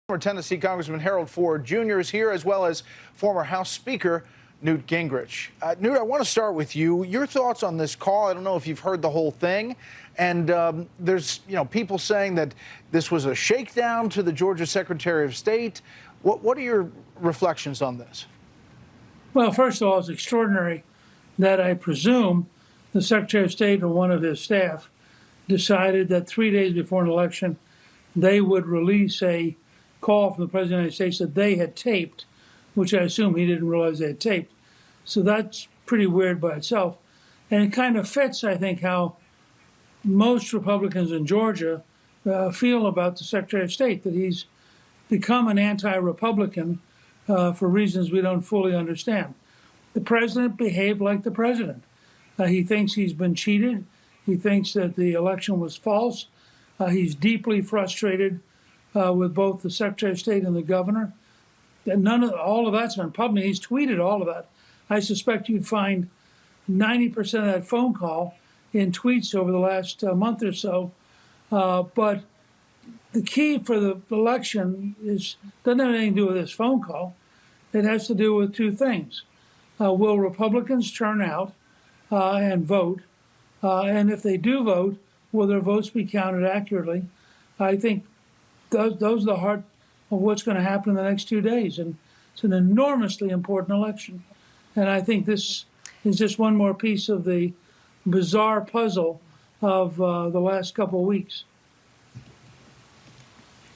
Former Tennessee Congressman Harold Ford Jr. is here, as well as former House Speaker Newt Gingrich. Newt, I want to start with you. Your thoughts on this call. I don't know if you've heard the whole thing. And there's, people saying that this was a shakedown to the Georgia Secretary of State. What are your reflections on this? Well, first of all, it's extraordinary that I presume the Secretary of State or one of his staff decided that 3 days before an election, they would release a call from the President of the United States that they had taped, which I assume he didn't realize they had taped. So that's pretty weird by itself. And it kind of fits, I think, how most Republicans in Georgia feel about the Secretary of State, that he's become an anti-Republican for reasons we don't fully understand. The president behaved like the president. He thinks he's been cheated. He thinks that the election was false. He's deeply frustrated with both the Secretary of State and the governor. All of that's been public. He's tweeted all of that. I suspect you'd find 90% of that phone call in tweets over the last month or so. But the key for the election doesn't have anything to do with this phone call. It has to do with two things. Will Republicans turn out and vote? And if they do vote, will their votes be counted accurately? I think those are the heart of what's going to happen in the next 2 days. And it's an enormously important election. And I think this is just one more piece of the bizarre puzzle of the last couple of weeks.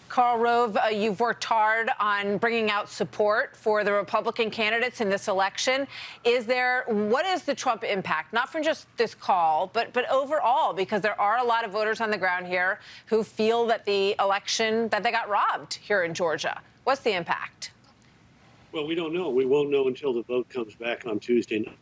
Karl Rove, you've worked hard on bringing out support for the Republican candidates in this election. What is the Trump impact, not from just this call, but overall, because there are a lot of voters on the ground here who feel that the election, that they got robbed here in Georgia. What's the impact? Well, we don't know. We won't know until the vote comes back on Tuesday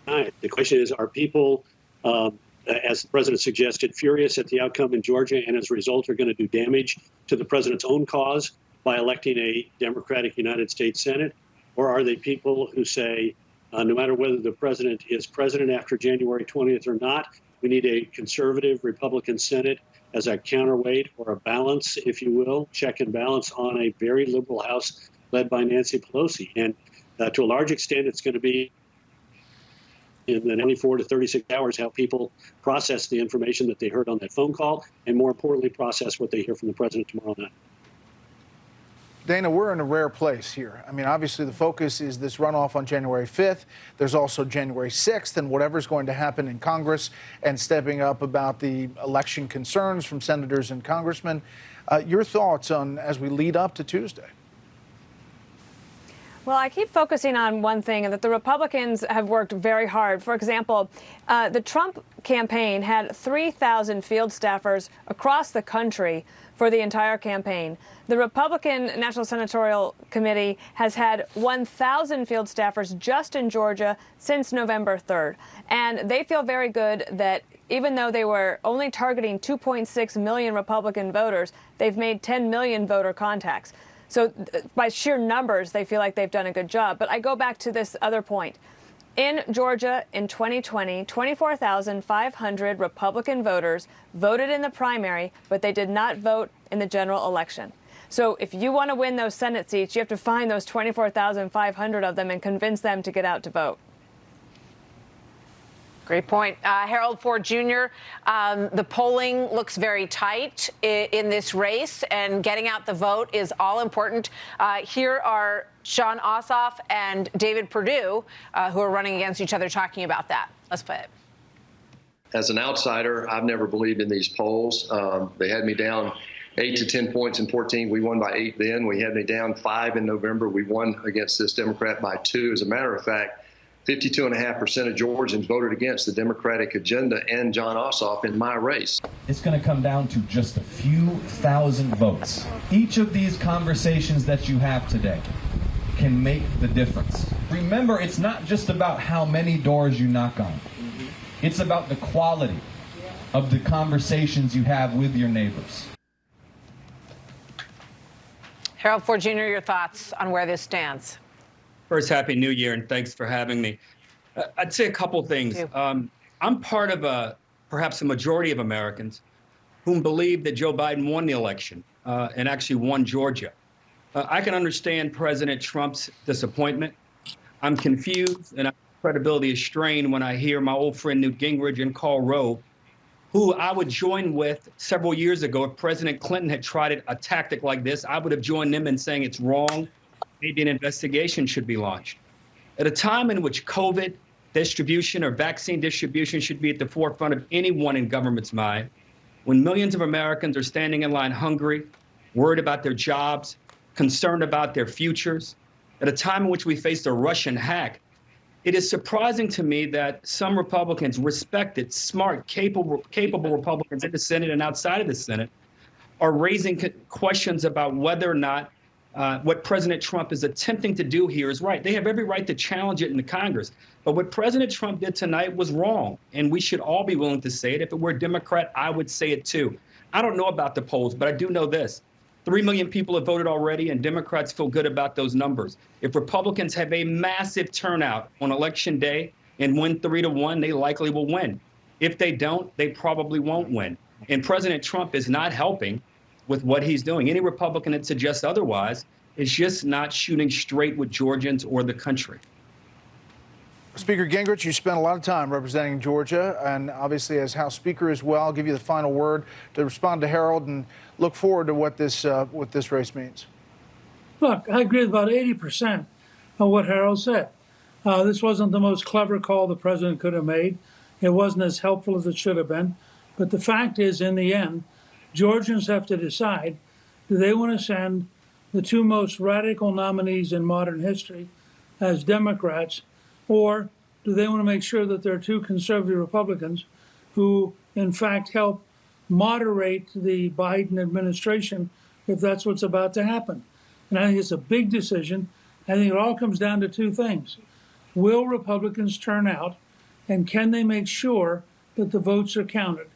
night. The question is, are people, as the president suggested, furious at the outcome in Georgia and as a result are going to do damage to the president's own cause by electing a Democratic United States Senate? Or are they people who say, no matter whether the president is president after January 20th or not, we need a conservative Republican Senate as a counterweight or a balance, if you will, check and balance on a very liberal House led by Nancy Pelosi. And to a large extent, it's going to be in the 24 to 36 hours how people process the information that they heard on that phone call, and more importantly, process what they hear from the president tomorrow night. Dana, we're in a rare place here. I mean, obviously, the focus is this runoff on January 5th. There's also January 6th and whatever's going to happen in Congress and stepping up about the election concerns from senators and congressmen. Your thoughts on as we lead up to Tuesday? Well, I keep focusing on one thing, and that the Republicans have worked very hard. For example, the Trump campaign had 3,000 field staffers across the country for the entire campaign. The Republican National Senatorial Committee has had 1,000 field staffers just in Georgia since November 3rd. And they feel very good that even though they were only targeting 2.6 million Republican voters, they've made 10 million voter contacts. So by sheer numbers, they feel like they've done a good job. But I go back to this other point. In Georgia in 2020, 24,500 Republican voters voted in the primary, but they did not vote in the general election. So if you want to win those Senate seats, you have to find those 24,500 of them and convince them to get out to vote. Great point. Harold Ford Jr., the polling looks very tight in this race, and getting out the vote is all important. Here are Sean Ossoff and David Perdue, who are running against each other, talking about that. Let's play it. As an outsider, I've never believed in these polls. They had me down 8 to 10 points in 14. We won by 8 then. We had me down 5 in November. We won against this Democrat by 2. As a matter of fact, 52.5% of Georgians voted against the Democratic agenda and John Ossoff in my race. It's going to come down to just a few thousand votes. Each of these conversations that you have today can make the difference. Remember, it's not just about how many doors you knock on. It's about the quality of the conversations you have with your neighbors. Harold Ford Jr., your thoughts on where this stands? First, Happy New Year, and thanks for having me. I'd say a couple things. I'm part of perhaps a majority of Americans whom believe that Joe Biden won the election. and actually won Georgia. I can understand President Trump's disappointment. I'm confused and credibility is strained when I hear my old friend Newt Gingrich and Karl Rove, who I would join with several years ago. If President Clinton had tried a tactic like this, I would have joined them in saying it's wrong. Maybe an investigation should be launched. At a time in which COVID distribution or vaccine distribution should be at the forefront of anyone in government's mind, when millions of Americans are standing in line hungry, worried about their jobs, concerned about their futures, at a time in which we face a Russian hack, it is surprising to me that some Republicans, respected, smart, capable Republicans in the Senate and outside of the Senate, are raising questions about whether or not what President Trump is attempting to do here is right. They have every right to challenge it in the Congress. But what President Trump did tonight was wrong, and we should all be willing to say it. If it were a Democrat, I would say it too. I don't know about the polls, but I do know this. 3 million people have voted already, and Democrats feel good about those numbers. If Republicans have a massive turnout on Election Day and win 3-1, they likely will win. If they don't, they probably won't win. And President Trump is not helping with what he's doing. Any Republican that suggests otherwise is just not shooting straight with Georgians or the country. Speaker Gingrich, you spent a lot of time representing Georgia, and obviously as House Speaker as well. I'll give you the final word to respond to Harold and look forward to what this race means. Look, I agree with about 80% of what Harold said. This wasn't the most clever call the president could have made. It wasn't as helpful as it should have been. But the fact is, in the end, Georgians have to decide, do they want to send the two most radical nominees in modern history as Democrats, or do they want to make sure that there are two conservative Republicans who, in fact, help moderate the Biden administration if that's what's about to happen? And I think it's a big decision. I think it all comes down to two things. Will Republicans turn out, and can they make sure that the votes are counted?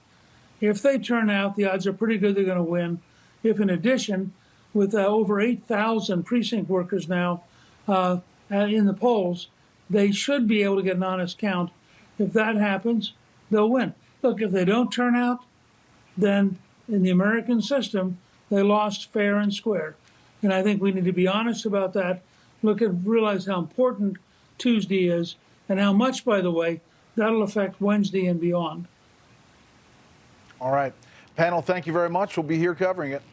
If they turn out, the odds are pretty good they're going to win. If, in addition, with over 8,000 precinct workers now in the polls, they should be able to get an honest count. If that happens, they'll win. Look, if they don't turn out, then in the American system, they lost fair and square. And I think we need to be honest about that. Realize how important Tuesday is, and how much, by the way, that'll affect Wednesday and beyond. All right. Panel, thank you very much. We'll be here covering it.